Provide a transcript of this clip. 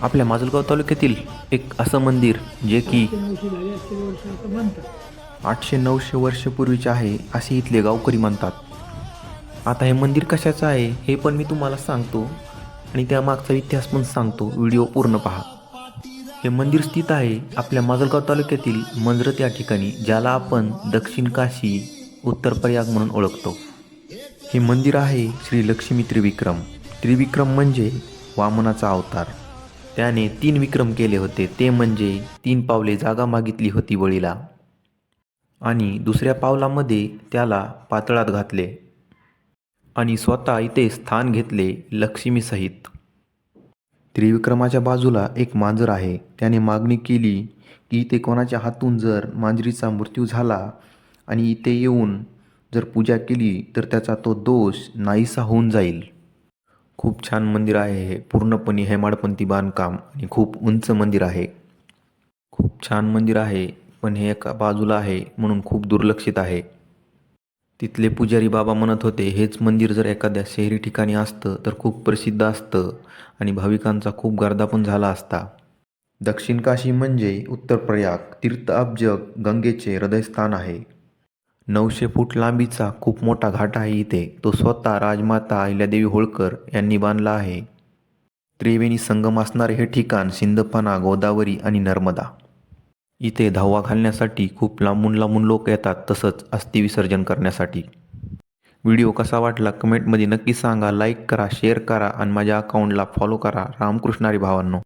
आपल्या माजलगाव तालुक्यातील एक असं मंदिर जे की 800-900 झाले असतील वर्ष असं म्हणतात. 800-900 वर्षपूर्वीचे आहे असे इथले गावकरी म्हणतात. आता हे मंदिर कशाचं आहे हे पण मी तुम्हाला सांगतो आणि त्यामागचा इतिहास पण सांगतो. व्हिडिओ पूर्ण पहा. हे मंदिर स्थित आहे आपल्या माजलगाव तालुक्यातील मंजरत या ठिकाणी, ज्याला आपण दक्षिण काशी उत्तर प्रयाग म्हणून ओळखतो. हे मंदिर आहे श्री लक्ष्मी त्रिविक्रम. त्रिविक्रम म्हणजे वामनाचा अवतार. त्याने 3 विक्रम केले होते, ते म्हणजे 3 पावले जागा मागितली होती बळीला आणि दुसऱ्या पावलामध्ये त्याला पाताळात घातले आणि स्वतः इथे स्थान घेतले लक्ष्मीसहित. त्रिविक्रमाच्या बाजूला एक मांजर आहे. त्याने मागणी केली की इथे कोणाच्या हातून जर मांजरीचा मृत्यू झाला आणि इथे येऊन जर पूजा केली तर त्याचा तो दोष नाहीसा होऊन जाईल. खूप छान मंदिर आहे हे. पूर्णपणे हेमाडपंथी बांधकाम आणि खूप उंच मंदिर आहे. खूप छान मंदिर आहे, पण हे एका बाजूला आहे म्हणून खूप दुर्लक्षित आहे. तिथले पुजारी बाबा म्हणत होते, हेच मंदिर जर एखाद्या शहरी ठिकाणी असतं तर खूप प्रसिद्ध असतं आणि भाविकांचा खूप गर्दा पण झाला असता. दक्षिण काशी म्हणजे उत्तर प्रयाग, तीर्थ अब्ज गंगेचे हृदयस्थान आहे. 900 फूट लांबीचा खूप मोठा घाट आहे इथे. तो स्वतः राजमाता अहिल्यादेवी होळकर यांनी बांधला आहे. त्रिवेणी संगम असणारे हे ठिकाण सिंदफणा, गोदावरी आणि नर्मदा. इथे धावा घालण्यासाठी खूप लांबून लांबून लोक येतात, तसंच अस्थि विसर्जन करण्यासाठी. व्हिडिओ कसा वाटला कमेंटमध्ये नक्की सांगा. लाईक करा, शेअर करा आणि माझ्या अकाउंटला फॉलो करा. रामकृष्ण हरी भावांनो.